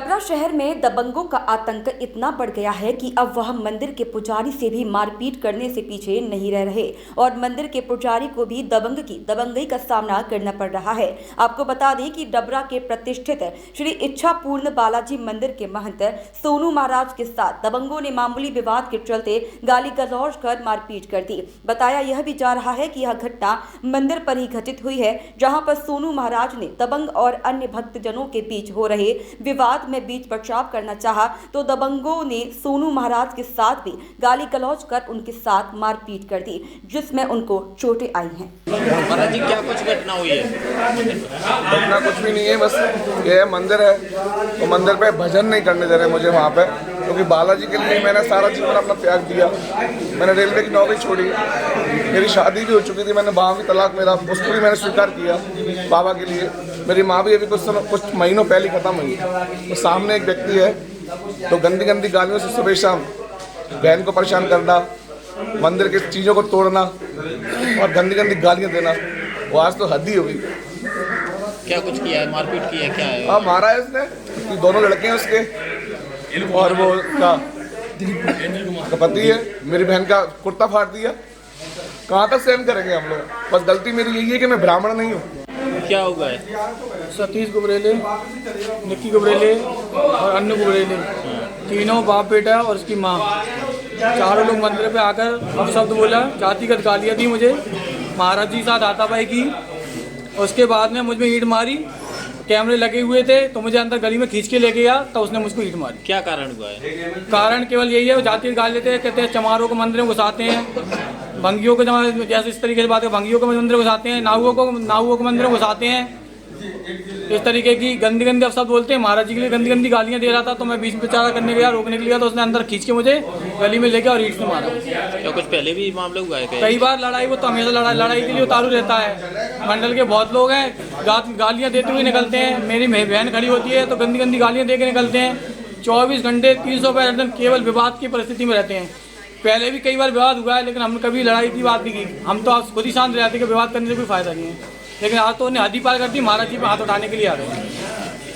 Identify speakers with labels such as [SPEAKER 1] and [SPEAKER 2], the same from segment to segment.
[SPEAKER 1] डबरा शहर में दबंगों का आतंक इतना बढ़ गया है कि अब वह मंदिर के पुजारी से भी मारपीट करने से पीछे नहीं रह रहे और मंदिर के पुजारी को भी दबंगई का सामना करना पड़ रहा है। आपको बता दें कि डबरा के प्रतिष्ठित श्री इच्छापूर्ण बालाजी मंदिर के महंत सोनू महाराज के साथ दबंगों ने मामूली विवाद के चलते गाली गलौज कर मारपीट कर दी। बताया यह भी जा रहा है कि यह घटना मंदिर पर ही घटित हुई है, जहां पर सोनू महाराज ने दबंग और अन्य भक्तजनों के बीच हो रहे विवाद में बीच बचाव करना चाहा तो दबंगों ने सोनू महाराज के साथ भी गाली गलौज कर उनके साथ मारपीट कर दी, जिसमें उनको चोटें आई हैं।
[SPEAKER 2] महाराज जी, क्या कुछ घटना हुई है?
[SPEAKER 3] घटना कुछ भी नहीं है, बस ये मंदिर है तो मंदिर पे भजन नहीं करने दे रहे मुझे वहाँ पे, क्योंकि बालाजी के लिए मैंने सारा जीवन अपना त्याग दिया। मैंने रेलवे की नौकरी छोड़ी, मेरी शादी भी हो चुकी थी, मैंने बाबा की तलाक मेरा उसको भी मैंने स्वीकार किया बाबा के लिए। मेरी माँ भी अभी कुछ महीनों पहले खत्म हुई। तो सामने एक व्यक्ति है तो गंदी गंदी गालियों से सुबह शाम बहन को परेशान करना, मंदिर की चीज़ों को तोड़ना और गंदी गंदी गालियाँ देना, वो आज तो हद ही हो गई।
[SPEAKER 2] क्या कुछ किया है? मारपीट की है? क्या है?
[SPEAKER 3] हाँ, मारा है उसने। दोनों लड़के हैं उसके और वो उसका पति है। मेरी बहन का कुर्ता फाड़ दिया। कहाँ तक सहन करेंगे हम लोग? बस गलती मेरी यही है कि मैं ब्राह्मण नहीं हूँ।
[SPEAKER 2] क्या हुआ है?
[SPEAKER 4] सतीश गुबरेले, निक्की गुबरेले और अन्नू गुबरेले, तीनों बाप बेटा और उसकी माँ, चारों लोग मंदिर पे आकर अपशब्द बोला, जातिगत गालियाँ दी मुझे, महाराज जी साथ हाथापाई की। उसके बाद में मुझ में ईंट मारी। कैमरे लगे हुए थे तो मुझे अंदर गली में खींच के लेके गया तो उसने मुझको ईंट मारी।
[SPEAKER 2] क्या कारण हुआ है?
[SPEAKER 4] कारण केवल यही है, वो जाति गाली देते हैं, कहते हैं चमारों को मंदिर में घुसाते हैं, भंगियों को जैसे इस तरीके से बात है, भंगियों को मंदिर में घुसाते हैं, नाहुओं को मंदिर में घुसाते हैं। इस तरीके की गंदी गंदी शब्द बोलते हैं। महाराज जी के लिए गंदी गंदी गालियाँ दे रहा था तो मैं बीच में बेचारा करने गया, रोकने के लिए, तो उसने अंदर खींच के मुझे गली में लेके और ईंट से मारा।
[SPEAKER 2] क्या कुछ पहले भी मामला हुआ है?
[SPEAKER 4] कई बार लड़ाई, वो तो हमेशा लड़ाई के लिए उतारू रहता है। मंडल के बहुत लोग हैं, गालियाँ देते हुए निकलते हैं। मेरी बहन खड़ी होती है तो गंदी गंदी गालियाँ दे के निकलते हैं। 24 घंटे 300 दिन केवल विवाद की परिस्थिति में रहते हैं। पहले भी कई बार विवाद हुआ है, लेकिन हमने कभी लड़ाई की बात नहीं की। हम तो आप खुद ही शांत रहते कि विवाद करने से कोई फायदा नहीं है, लेकिन आज तो उन्हें हद ही पार कर दी। महाराज जी पे हाथ उठाने के लिए आ गए।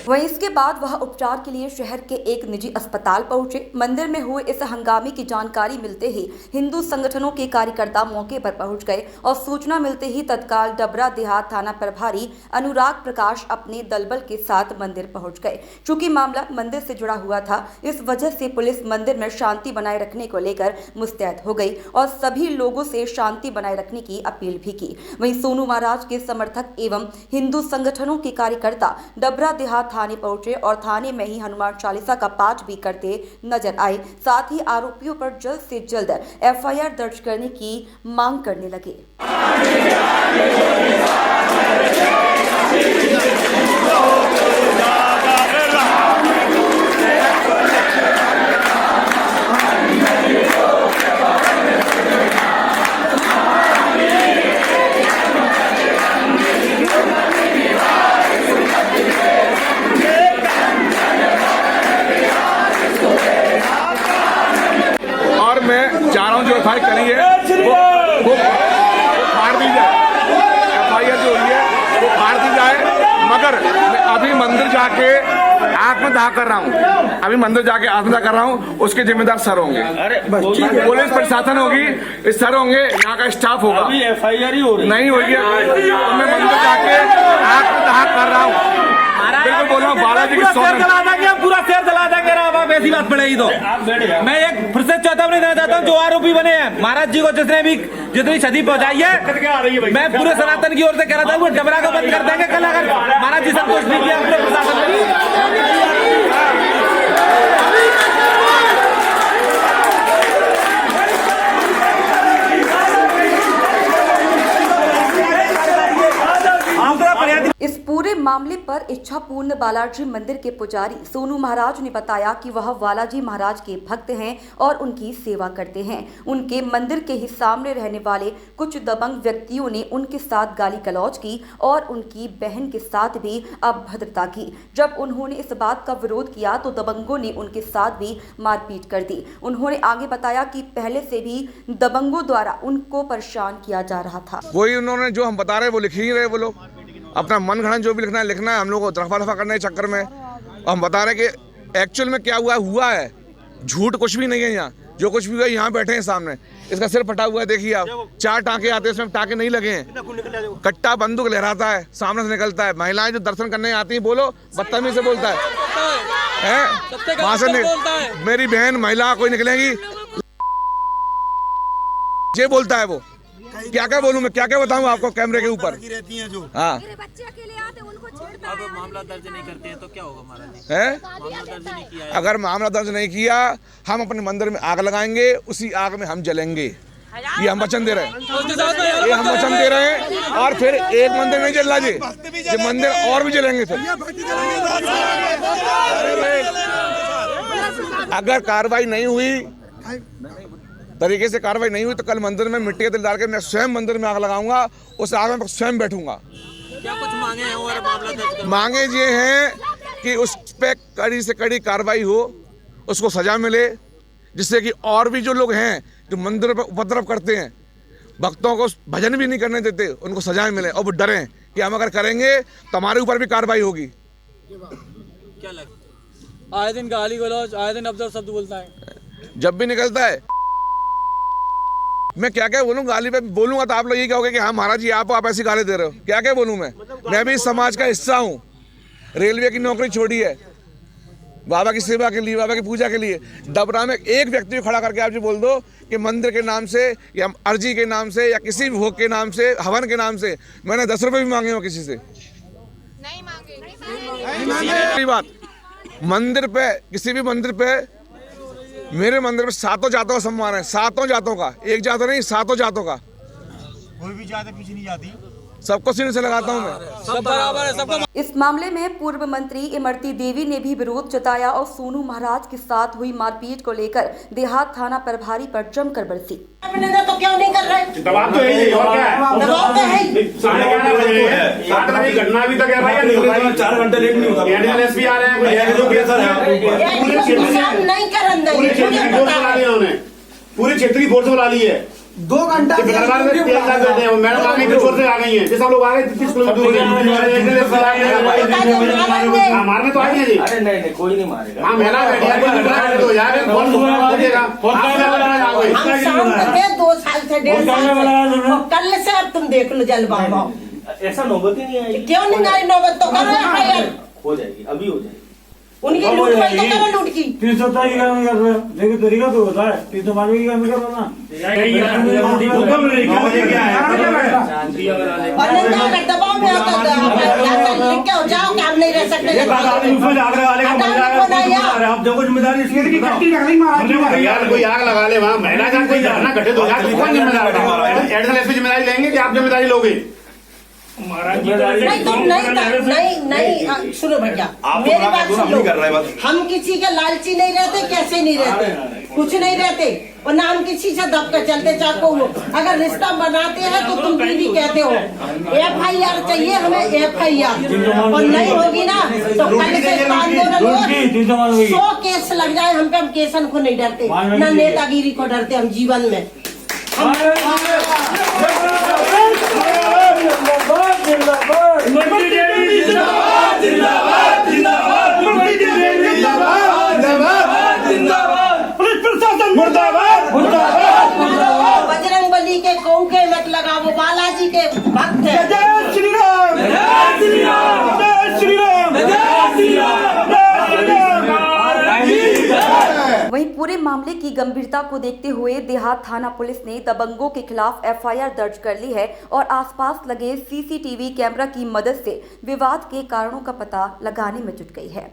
[SPEAKER 1] वहीं इसके बाद वह उपचार के लिए शहर के एक निजी अस्पताल पहुंचे। मंदिर में हुए इस हंगामे की जानकारी मिलते ही हिंदू संगठनों के कार्यकर्ता मौके पर पहुंच गए और सूचना मिलते ही तत्काल डबरा देहात थाना प्रभारी अनुराग प्रकाश अपने दलबल के साथ मंदिर पहुंच गए। चूंकि मामला मंदिर से जुड़ा हुआ था, इस वजह से पुलिस मंदिर में शांति बनाए रखने को लेकर मुस्तैद हो गई और सभी लोगों से शांति बनाए रखने की अपील भी की। वहीं सोनू महाराज के समर्थक एवं हिंदू संगठनों के कार्यकर्ता डबरा देहात थाने पहुंचे और थाने में ही हनुमान चालीसा का पाठ भी करते नजर आए। साथ ही आरोपियों पर जल्द से जल्द एफआईआर दर्ज करने की मांग करने लगे।
[SPEAKER 3] चाह रहा हूँ जो एफआईआर करी है वो फाड़ दी जाए। एफआईआर जो हुई है वो फाड़ दी जाए, मगर मैं अभी मंदिर जाके आत्मदाह कर रहा हूँ। अभी मंदिर जाके आत्मदाह कर रहा हूँ, उसके जिम्मेदार सर होंगे, पुलिस प्रशासन होगी, इस सर होंगे, यहाँ का स्टाफ होगा।
[SPEAKER 5] एफआईआर ही हो रही
[SPEAKER 3] नहीं होगी तो मैं मंदिर जाके आत्मदाह कर रहा हूँ। बिल्कुल बोल रहा हूँ, बालाजी की
[SPEAKER 5] पूरा शहर जला देंगे। आप ऐसी बात पड़ेगी तो मैं एक फिर से चेतावनी देना चाहता हूँ, जो आरोपी बने हैं महाराज जी को जिसने भी जितनी क्षति पहुंचाई है, मैं पूरे सनातन की ओर से कह रहा था वो डबरा को बंद कर देंगे। कल अगर महाराज जी संतुष्ट नहीं किया पूरे प्रशासन
[SPEAKER 1] इस पूरे मामले पर इच्छापूर्ण बालाजी मंदिर के पुजारी सोनू महाराज ने बताया कि वह बालाजी महाराज के भक्त हैं और उनकी सेवा करते हैं। उनके मंदिर के ही सामने रहने वाले कुछ दबंग व्यक्तियों ने उनके साथ गाली गलौज की और उनकी बहन के साथ भी अभद्रता की। जब उन्होंने इस बात का विरोध किया तो दबंगों ने उनके साथ भी मारपीट कर दी। उन्होंने आगे बताया कि पहले से भी दबंगों द्वारा उनको परेशान किया जा रहा था।
[SPEAKER 3] वही उन्होंने जो हम बता रहे वो लिख ही रहे, वो लोग अपना मन घड़न जो भी लिखना है हम लोग को दफा दफा करने के चक्कर में हम बता रहे कि एक्चुअल में क्या हुआ है झूठ कुछ भी नहीं है। यहाँ जो कुछ भी हुआ है यहाँ बैठे हैं सामने, इसका सिर फटा हुआ है, देखिए आप, 4 टाँके आते हैं, इसमें टाँके नहीं लगे हैं, कट्टा बंदूक लहराता है, सामने से निकलता है। महिलाएं जो दर्शन करने आती हैं, बोलो बदतमीजी से बोलता है वहां से मेरी बहन महिला कोई निकलेगी, ये बोलता है वो। क्या क्या बोलूं मैं, क्या क्या बताऊं आपको कैमरे के ऊपर। हाँ,
[SPEAKER 2] अब मामला दर्ज नहीं करते हैं तो क्या होगा महाराज जी?
[SPEAKER 3] है
[SPEAKER 2] मामला दर्ज नहीं किया है।
[SPEAKER 3] अगर मामला दर्ज नहीं किया, हम अपने मंदिर में आग लगाएंगे, उसी आग में हम जलेंगे। ये हम वचन दे रहे हैं, ये हम वचन दे रहे हैं। और फिर एक मंदिर नहीं जल रहा जी, ये मंदिर और भी जलेंगे। फिर अगर कार्रवाई नहीं हुई, तरीके से कार्रवाई नहीं हुई, तो कल मंदिर में मिट्टी का तेल डाल के मैं स्वयं मंदिर में आग लगाऊंगा, उस आग में स्वयं बैठूंगा।
[SPEAKER 2] क्या कुछ मांगे हैं और मामला दर्ज कर?
[SPEAKER 3] मांगे ये हैं कि उस पे कड़ी से कड़ी कार्रवाई हो, उसको सजा मिले, जिससे कि और भी जो लोग हैं जो मंदिरों पर उपद्रव करते हैं, भक्तों को भजन भी नहीं करने देते, उनको सजाएं मिले और वो डरें कि हम अगर करेंगे तो हमारे ऊपर भी कार्रवाई होगी।
[SPEAKER 2] क्या लगता है?
[SPEAKER 4] आए दिन गाली गलौज, आए दिन अफजल शब्द बोलता है,
[SPEAKER 3] जब भी निकलता है। मैं क्या क्या बोलूँ, गाली पे बोलूंगा तो आप लोग ये कहोगे कि हाँ महाराज जी आप ऐसी गाली दे रहे हो। क्या क्या बोलूँ मैं भी इस समाज का हिस्सा हूँ, रेलवे की नौकरी छोड़ी है बाबा की सेवा के लिए, बाबा की पूजा के लिए। डबरा में एक व्यक्ति को खड़ा करके आप जी बोल दो कि मंदिर के नाम से या अर्जी के नाम से या किसी भी भोग के नाम से, हवन के नाम से मैंने 10 रुपये भी मांगे हो किसी से,
[SPEAKER 6] नहीं मांगे।
[SPEAKER 3] बात मंदिर पे, किसी भी मंदिर पे, मेरे मंदिर में 7 जातों का सम्मान है, 7 जातों का, एक जात नहीं 7 जातों का।
[SPEAKER 7] कोई भी जात पीछे नहीं जाती,
[SPEAKER 3] सबको सीने से लगाता हूँ मैं,
[SPEAKER 4] सब बराबर है, सबका।
[SPEAKER 1] इस मामले में पूर्व मंत्री इमरती देवी ने भी विरोध जताया और सोनू महाराज के साथ हुई मारपीट को लेकर देहात थाना प्रभारी पर जमकर बरसी।
[SPEAKER 6] तो क्यों नहीं कर रहे?
[SPEAKER 7] दबाव तो है ही, और क्या है?
[SPEAKER 6] दबाव तो है ही।
[SPEAKER 7] 11:30 बजे है, 7 बजे घटना अभी तक है भाई, नहीं होता, 4 घंटे लेट नहीं होता। एसपी आ रहे हैं, कोई है जो केसर है,
[SPEAKER 6] नहीं करन
[SPEAKER 7] पूरे क्षेत्र की फोर्स बुला ली उन्होंने, पूरे क्षेत्र की फोर्स बुला ली है।
[SPEAKER 8] 2 घंटा
[SPEAKER 7] दरबार में 3 लाख बैठे हैं, मैडम आ गई तो छोड़ से आ गई हैं, जैसे हम लोग आ गए 30 किलोमीटर दूर से मारने तो आई है जी।
[SPEAKER 8] अरे नहीं कोई नहीं मारेगा।
[SPEAKER 7] हाँ महिला बैठी है, कोई निकला तो यार कौन बोलेगा?
[SPEAKER 6] हम शाम तक 2 साल से 1.5 साल से, कल से अब तुम देख लो जलवा।
[SPEAKER 8] ऐसा नौबत ही नहीं आई।
[SPEAKER 6] क्यों नहीं आई नौबत? तो करो एफआईआर,
[SPEAKER 8] हो जाएगी, अभी हो जाएगी।
[SPEAKER 6] उनकी लूट हुई तो करो लूट की।
[SPEAKER 9] 370 की काम कर रहे हो, देखो तरीका तो होता है, 300 की काम करो ना।
[SPEAKER 6] दबाव में आता लिख के जाओ कि हम नहीं रह सकते।
[SPEAKER 9] आप देखो जिम्मेदारी
[SPEAKER 7] यार कोई आग लगा ले वहाँ, महिला जान कोई घटना घटित हो जाए, कौन जिम्मेदार है? एडिशनल एसपी जिम्मेदारी लेंगे कि आप जिम्मेदारी लोगे?
[SPEAKER 6] नहीं तुम नहीं सुनो भैया, मेरी बात सुन लो। हम किसी के लालची नहीं रहते, कैसे नहीं रहते, कुछ नहीं रहते, और ना हम किसी से दब कर चलते। चाको अगर रिश्ता बनाते हैं तो तुम बीवी कहते हो, FIR चाहिए हमें, FIR, और नहीं होगी ना तो कल से आंदोलन 100 केस लग जाए हम पे, हम केसन को नहीं डरते, ना नेतागिरी को डरते हम जीवन में। बजरंग बली के कौके मत लगाओ, बालाजी के भक्त है।
[SPEAKER 9] जय श्री राम, जय श्री राम, जय श्री राम, जय श्री राम।
[SPEAKER 1] वहीं पूरे मामले की गंभीरता को देखते हुए देहात थाना पुलिस ने दबंगों के खिलाफ FIR दर्ज कर ली है और आसपास लगे CCTV कैमरा की मदद से विवाद के कारणों का पता लगाने में जुट गई है।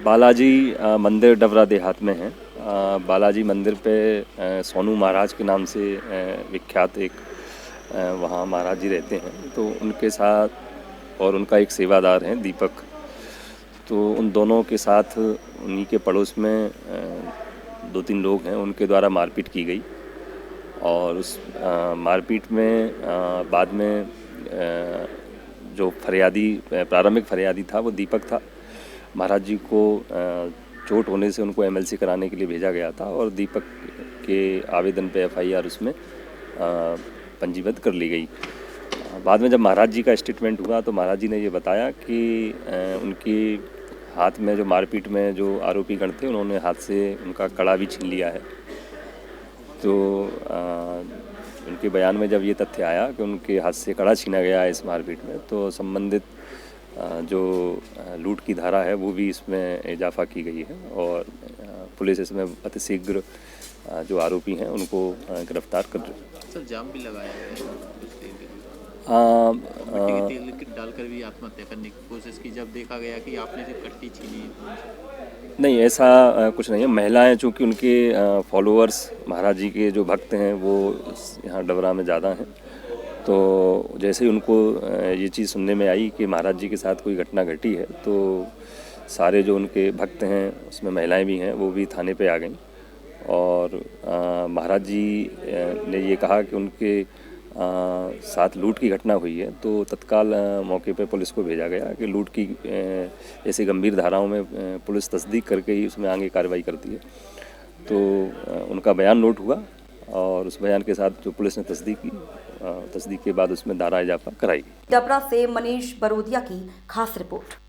[SPEAKER 10] बालाजी मंदिर डबरा देहात में है। बालाजी मंदिर पे सोनू महाराज के नाम से विख्यात एक वहाँ महाराज जी रहते हैं, तो उनके साथ और उनका एक सेवादार हैं दीपक, तो उन दोनों के साथ उन्हीं के पड़ोस में 2-3 लोग हैं, उनके द्वारा मारपीट की गई। और उस मारपीट में बाद में जो फरियादी, प्रारंभिक फरियादी था वो दीपक था। महाराज जी को चोट होने से उनको MLC कराने के लिए भेजा गया था और दीपक के आवेदन पे FIR उसमें पंजीबद्ध कर ली गई। बाद में जब महाराज जी का स्टेटमेंट हुआ तो महाराज जी ने ये बताया कि उनकी हाथ में जो मारपीट में जो आरोपी गण थे उन्होंने हाथ से उनका कड़ा भी छीन लिया है। तो उनके बयान में जब ये तथ्य आया कि उनके हाथ से कड़ा छीना गया है इस मारपीट में, तो संबंधित जो लूट की धारा है वो भी इसमें इजाफा की गई है और पुलिस इसमें अतिशीघ्र जो आरोपी हैं उनको गिरफ्तार कर रही है।
[SPEAKER 2] सर जाम भी लगाया गया है कुछ देर के लिए। तेल डालकर भी आत्महत्या करने की कोशिश की, जब देखा गया कि आपने जो कट्टी छीनी
[SPEAKER 10] नहीं, ऐसा कुछ नहीं है। महिलाएं चूँकि उनके फॉलोअर्स महाराज जी के जो भक्त हैं वो यहाँ डबरा में ज़्यादा हैं, तो जैसे ही उनको ये चीज़ सुनने में आई कि महाराज जी के साथ कोई घटना घटी है, तो सारे जो उनके भक्त हैं उसमें महिलाएं भी हैं वो भी थाने पे आ गईं और महाराज जी ने ये कहा कि उनके साथ लूट की घटना हुई है, तो तत्काल मौके पे पुलिस को भेजा गया कि लूट की ऐसी गंभीर धाराओं में पुलिस तस्दीक करके ही उसमें आगे कार्रवाई करती है। तो उनका बयान नोट हुआ और उस बयान के साथ जो पुलिस ने तस्दीक की, तस्दीक के बाद उसमें धारा इजाफा कराई।
[SPEAKER 1] डबरा से मनीष बरोदिया की खास रिपोर्ट।